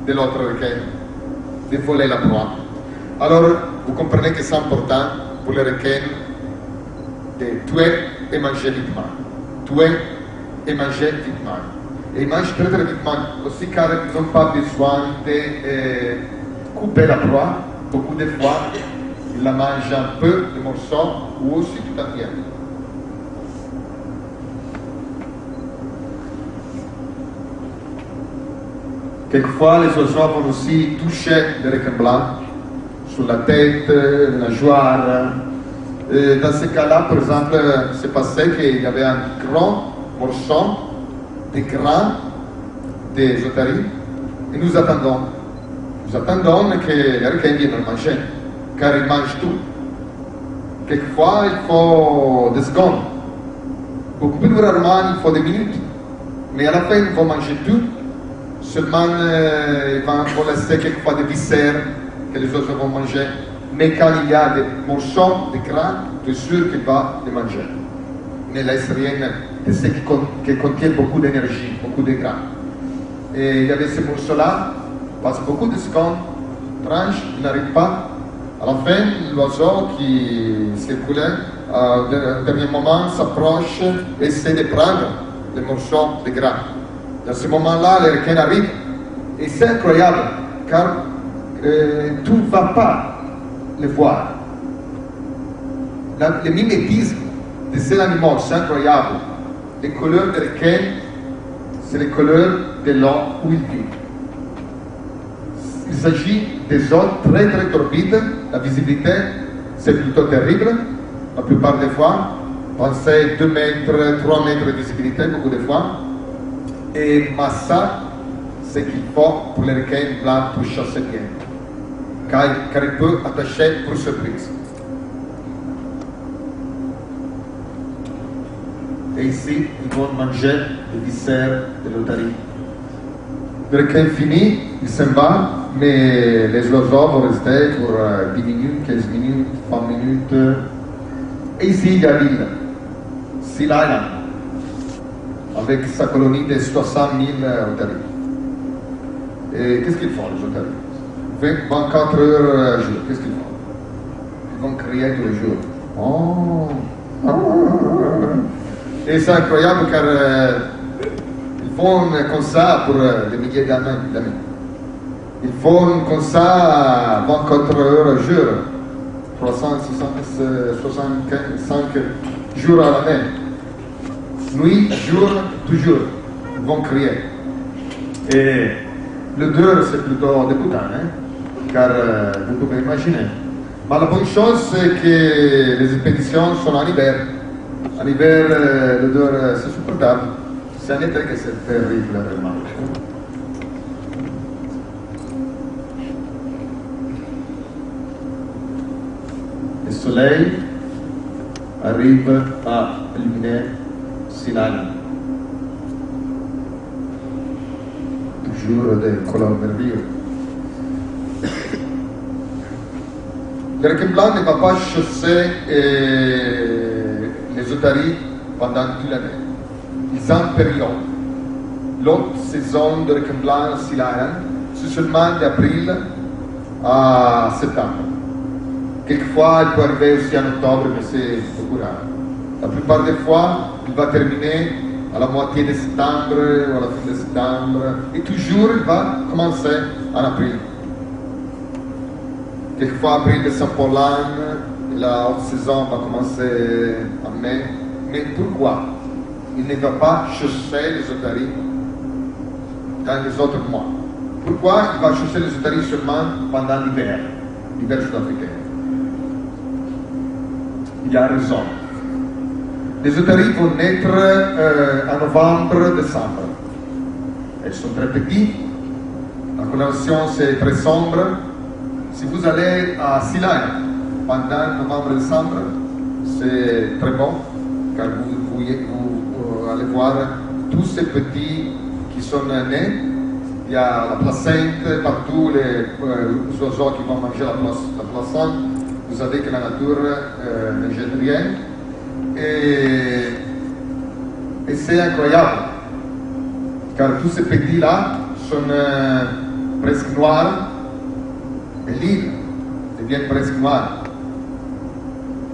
de l'autre requin, de voler la proie. Alors, vous comprenez que c'est important pour les requins de tuer et manger vitement. Tuer et manger vitement. Et ils mangent très vitement aussi car ils n'ont pas besoin de couper la proie. Beaucoup de fois, ils la mangent un peu de morceaux ou aussi tout entière. Quelquefois, les oiseaux vont aussi toucher des requins blancs sur la tête, la nageoire. Dans ce cas-là, par exemple, c'est passé qu'il y avait un grand morceau de grain des otaries et nous attendons. Nous attendons que les requins viennent le manger, car ils mangent tout. Quelquefois, il faut des secondes. Beaucoup plus rarement, il faut des minutes. Mais à la fin, ils vont manger tout. Seulement, ils vont laisser quelquefois des viscères que les oiseaux vont manger. Mais quand il y a des morceaux de gras, tu es sûr qu'il va les manger. Ne laisse rien de ce qui contient beaucoup d'énergie, beaucoup de gras. Et il y avait ces morceaux-là, passe beaucoup de secondes, tranche, il n'arrive pas. À la fin, l'oiseau qui circulait, au dernier moment, s'approche et essaie de prendre les morceaux de gras. Dans ce moment-là, le requin arrive. Et c'est incroyable, car tu ne vas pas le voir. Le mimétisme de cet animal, c'est incroyable. Les couleurs des requins, c'est les couleurs de l'eau où il vit. Il s'agit des eaux très très torbides. La visibilité, c'est plutôt terrible. La plupart des fois, pensez 2 mètres, 3 mètres de visibilité, beaucoup de fois. Et ça, c'est qu'il faut pour les requins blancs pour chasser bien. Car il peut attacher pour surprise. Et ici, ils vont manger les viscères de l'otarie. Le requin finit, il s'en va, mais les oiseaux vont rester pour 10 minutes, 15 minutes, 20 minutes. Et ici, il y a l'île, Seal Island, avec sa colonie de 60 000 otaries. Et qu'est-ce qu'ils font, les otaries? 24 heures jour, qu'est-ce qu'ils font? Ils vont crier tous les jours. Oh. Et c'est incroyable car ils font comme ça pour des milliers d'années. Ils font comme ça 24 heures au jour, 365 jours à l'année. Nuit, jour, toujours, ils vont crier. Et l'odeur, c'est plutôt dégoûtant, hein? Car vous pouvez imaginer. Mais la bonne chose, c'est que les expéditions sont en hiver. En hiver, l'odeur, c'est supportable. C'est un été que c'est terrible, vraiment. Le soleil arrive à illuminer Seal Island. Toujours des couleurs merveilleuses. Le requin blanc ne va pas chasser les otaries pendant toute l'année. Ils ont une période. L'autre saison de requin blanc à Seal Island, c'est seulement d'avril à septembre. Quelquefois, il peut arriver aussi en octobre, mais c'est beaucoup rare. La plupart des fois, il va terminer à la moitié de septembre ou à la fin de septembre. Et toujours, il va commencer en avril. Quelquefois, avril de Saint-Paulin, la haute saison va commencer en mai. Mais pourquoi il ne va pas chasser les otaries dans les autres mois? Pourquoi il va chasser les otaries seulement pendant l'hiver sud-africain? Il y a raison. Les otaries vont naître en novembre-décembre. Elles sont très petites. La coloration c'est très sombre. Si vous allez à Silay pendant novembre-décembre, c'est très bon, car vous allez voir tous ces petits qui sont nés. Il y a la placente partout, les oiseaux qui vont manger la placente. Vous savez que la nature ne jette rien. Et c'est incroyable, car tous ces petits-là sont presque noirs, et l'île devient presque noire.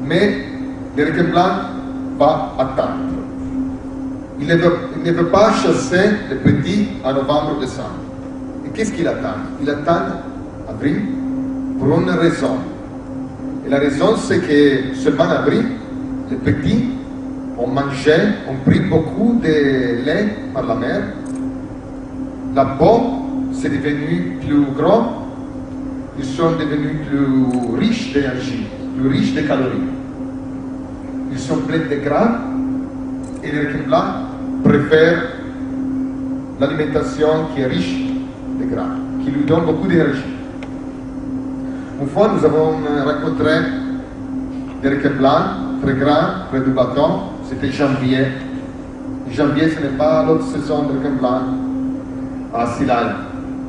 Mais le requin blanc va attendre. Il ne veut pas chasser les petits en novembre-décembre. Et qu'est-ce qu'il attend? Il attend avril pour une raison. Et la raison, c'est que seulement en avril, les petits ont mangé, ont pris beaucoup de lait par la mer. La peau s'est devenue plus grosse. Ils sont devenus plus riches d'énergie, plus riches de calories. Ils sont pleins de gras et le requin blanc préfère l'alimentation qui est riche de gras, qui lui donne beaucoup d'énergie. Une fois, nous avons rencontré des requins blancs très grands près du bateau. C'était janvier. Janvier, ce n'est pas l'autre saison de requins blancs à Silay.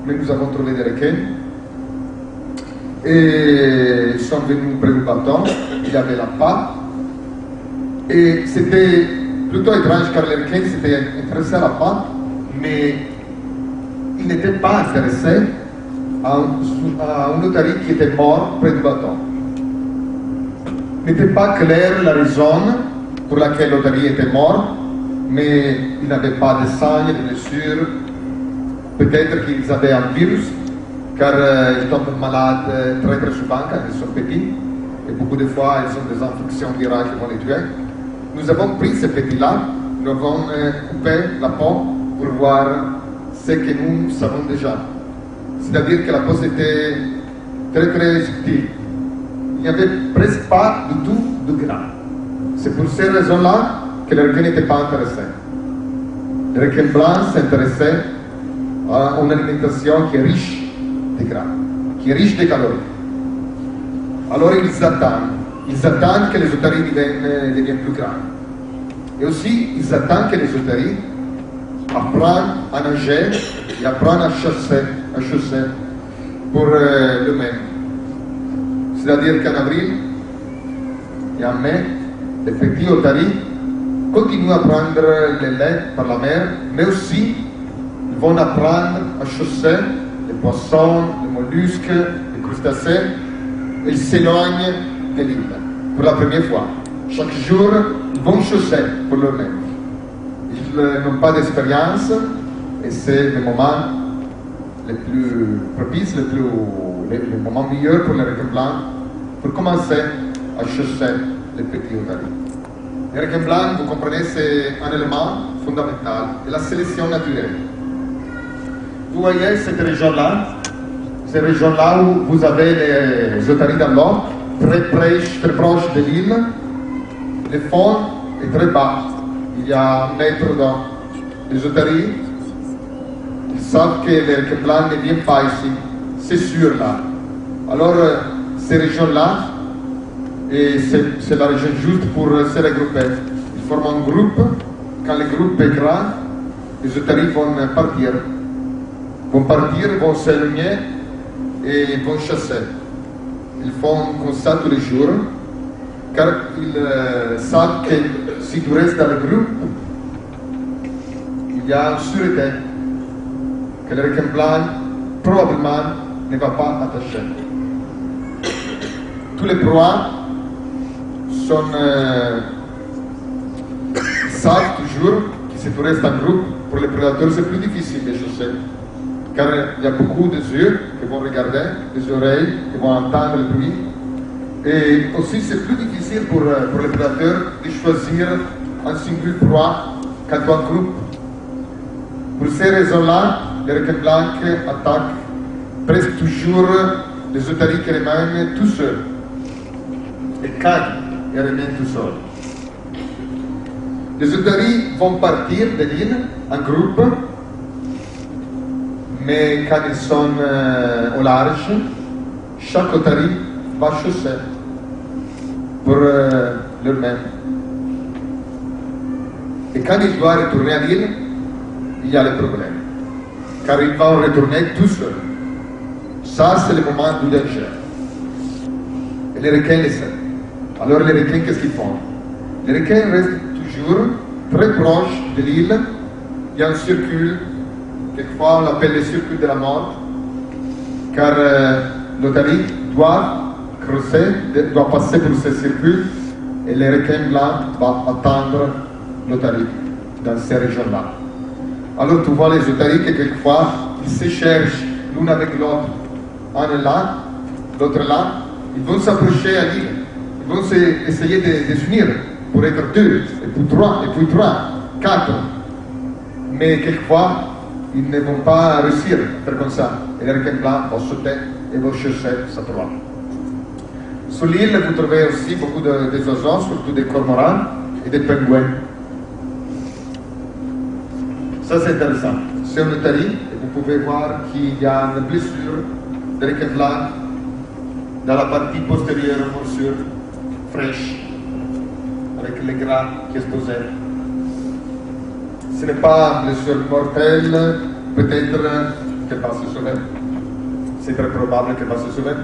Mais nous avons trouvé des requins. Et ils sont venus près du bateau. Il y avait la pâte. Et c'était plutôt étrange car les requins s'étaient intéressés à la pâte, mais ils n'étaient pas intéressés à un otarie qui était mort près du bateau. Il n'était pas clair la raison pour laquelle l'otarie était mort, mais il n'avait pas de sang, de blessures. Peut-être qu'ils avaient un virus, car ils tombent malades très très souvent quand ils sont petits, et beaucoup de fois ils ont des infections virales qui vont les tuer. Nous avons pris ces petits-là, nous avons coupé la peau pour voir ce que nous savons déjà. C'est-à-dire que la peau était très très subtile. Il n'y avait presque pas du tout de gras. C'est pour ces raisons-là que le requin n'était pas intéressé. Le requin blanc s'intéressait à une alimentation qui est riche de gras, qui est riche de calories. Alors ils attendent que les otaries deviennent plus grandes. Et aussi, ils attendent que les otaries apprennent à nager et apprennent à chasser pour eux-mêmes. C'est-à-dire qu'en avril et en mai, les petits otaries continuent à prendre le lait par la mer, mais aussi ils vont apprendre à chasser les poissons, les mollusques, les crustacés. Ils s'éloignent de l'île pour la première fois. Chaque jour, ils vont chasser pour eux-mêmes. Ils n'ont pas d'expérience et c'est le moment le plus propice, le moment meilleur pour les requins blancs pour commencer à chasser les petits otaries. Les requins blancs, vous comprenez, c'est un élément fondamental de la sélection naturelle. Vous voyez cette région-là, où vous avez les otaries dans l'eau, très proche de l'île. Le fond est très bas, il y a 1 mètre d'eau. Les otaries, ils savent que les requins blancs ne viennent pas ici, c'est sûr là. Alors, ces régions-là, et c'est la région juste pour se regrouper. Ils forment un groupe. Quand le groupe est grand, les otaries vont partir. Vont s'éloigner et vont chasser. Ils font comme ça tous les jours, car ils savent que si tu restes dans le groupe, il y a une sûreté que le requin blanc probablement ne va pas attacher. Tous les proies savent toujours que si tu restes en groupe, pour les prédateurs c'est plus difficile de chasser. car il y a beaucoup de yeux qui vont regarder, des oreilles qui vont entendre le bruit. Et aussi, c'est plus difficile pour les prédateurs de choisir un single proie qu'un groupe. Pour ces raisons-là, les requins blancs attaquent presque toujours les otaries qui remainent tout seuls et cagnent et reviennent tout seuls. Les otaries vont partir de l'île en groupe, mais quand ils sont au large, chaque otarie va chasser pour leur-même. Et quand il doit retourner à l'île, il y a le problème, car ils vont retourner tout seuls. Ça, c'est le moment du danger. Et les requins le savent. Alors les requins, qu'est-ce qu'ils font? Les requins restent toujours très proches de l'île. Il y a un circuit, quelquefois on l'appelle le circuit de la mort, car l'otarie doit creuser, doit passer pour ce circuit, et les requins blancs vont attendre l'otarie dans ces régions-là. Alors tu vois les otaries que quelquefois ils se cherchent l'une avec l'autre. Un est là, l'autre là. Ils vont s'approcher à l'île. Ils vont essayer de s'unir pour être deux, et puis trois, quatre. Mais quelquefois, ils ne vont pas réussir à faire comme ça. Et les requins blancs vont sauter et vont chercher sa proie. Sur l'île, vous trouvez aussi beaucoup d'oiseaux, surtout des cormorans et des pingouins. Ça, c'est intéressant. C'est une otarie et vous pouvez voir qu'il y a une blessure de requin blanc dans la partie postérieure, une morsure fraîche, avec les gras qui est posé. Ce n'est pas une blessure mortelle, peut-être qu'elle va se sauver. C'est très probable qu'elle va se sauver.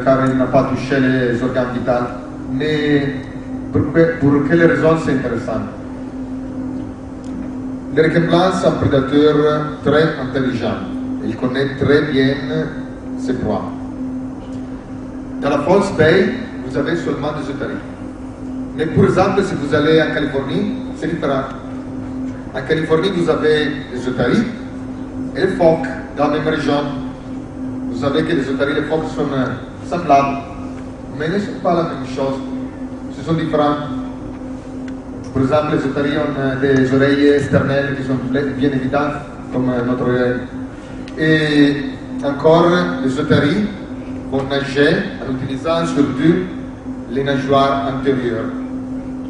Car il n'a pas touché les organes vitaux. Mais pour quelle raison c'est intéressant? Le requin blanc, c'est un prédateur très intelligent. Il connaît très bien ses proies. Dans la False Bay, vous avez seulement des otaries. Mais par exemple, si vous allez en Californie, c'est différent. En Californie, vous avez les otaries et les phoques dans la même région. Vous savez que les otaries et les phoques sont semblables, mais ne sont pas la même chose. Ce sont différents. Par exemple, les otaries ont des oreilles externelles qui sont bien évidentes, comme notre oreille. Et encore, les otaries vont nager en utilisant surtout les nageoires antérieures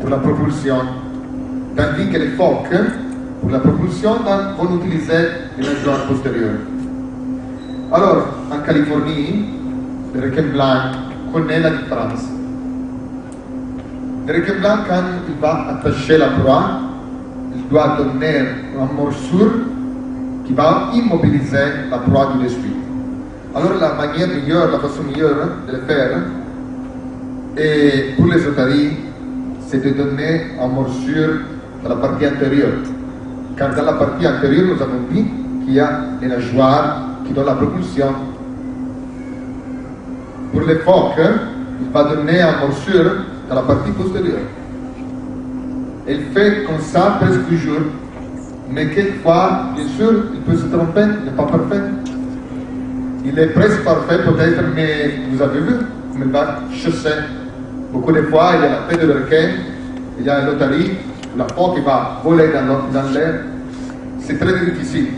pour la propulsion, tandis que les phoques, pour la propulsion, vont utiliser les nageoires postérieures. Alors, en Californie, le requin blanc connaît la différence. Le requin blanc, quand il va attacher la proie, il doit donner une morsure qui va immobiliser la proie tout de suite. Alors la manière meilleure, la façon meilleure de le faire, et pour les otaries, c'est de donner une morsure dans la partie antérieure. Car dans la partie antérieure, nous avons dit qu'il y a les nageoires qui donnent la propulsion. Pour les phoques, il va donner une morsure dans la partie postérieure. Il fait comme ça presque toujours. Mais quelquefois, bien sûr, il peut se tromper, il n'est pas parfait. Il est presque parfait peut-être, mais vous avez vu, il va chasser. Beaucoup de fois, il y a la tête de requin, il y a l'otarie, la phoque qui va voler dans l'air. C'est très difficile.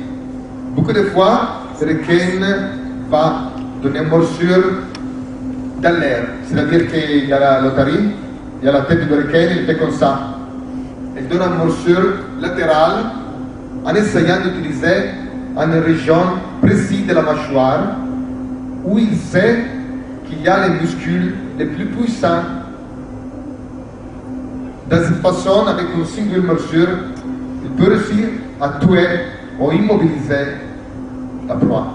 Beaucoup de fois, le requin va donner une morsure dans l'air. C'est-à-dire qu'il y a l'otarie, il y a la tête du requin, il fait comme ça. Il donne une morsure latérale en essayant d'utiliser une région précise de la mâchoire où il sait qu'il y a les muscles les plus puissants. De cette façon, avec une single morsure, il peut réussir à tuer ou immobiliser la proie.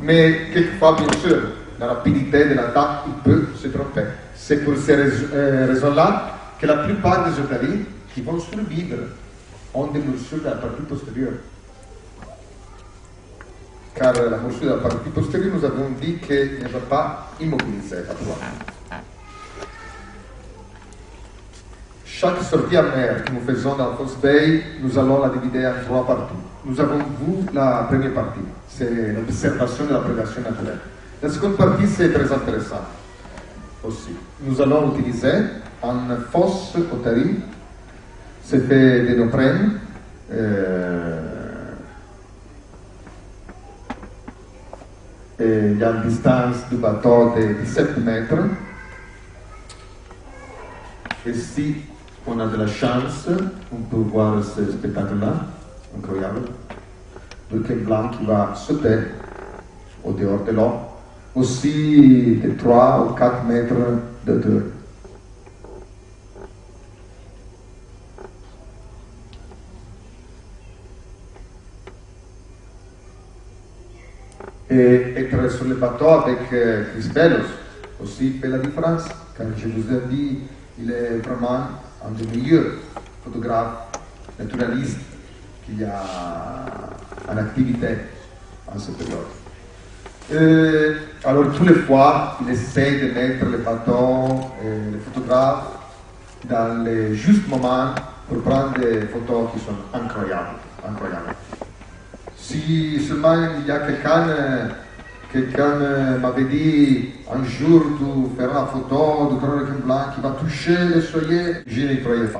Mais quelquefois, bien sûr, la rapidité de l'attaque, il peut se tromper. C'est pour ces raisons-là que la plupart des otaries qui vont survivre ont des morsures dans la partie postérieure. Car la morsure de la partie postérieure, nous avons dit qu'elle ne va pas immobiliser la proie. chaque sortie à mer que nous faisons dans Fosse Bay, nous allons la diviser en 3 parties. Nous avons vu la première partie, c'est l'observation de la prédation naturelle. La seconde partie, c'est très intéressant aussi. Nous allons utiliser une fosse poterie, c'est fait de néoprène, et il y a une distance du bateau de 17 mètres. Et si on a de la chance, on peut voir ce spectacle-là, incroyable. Le requin blanc qui va sauter au dehors de l'eau, aussi de 3 ou 4 mètres de hauteur. Et être sur le bateau avec Chris Bellos aussi fait la différence, car je vous ai dit, il est vraiment un des meilleurs photographes naturalistes qu'il y a en activité en cette période. Alors, tous les fois, il essaie de mettre le bateau et le photographe dans les justes moments pour prendre des photos qui sont incroyables. Incroyables. Si seulement il y a quelqu'un m'avait dit un jour tu feras la photo du grand requin blanc qui va toucher le soleil, je n'y croyais pas.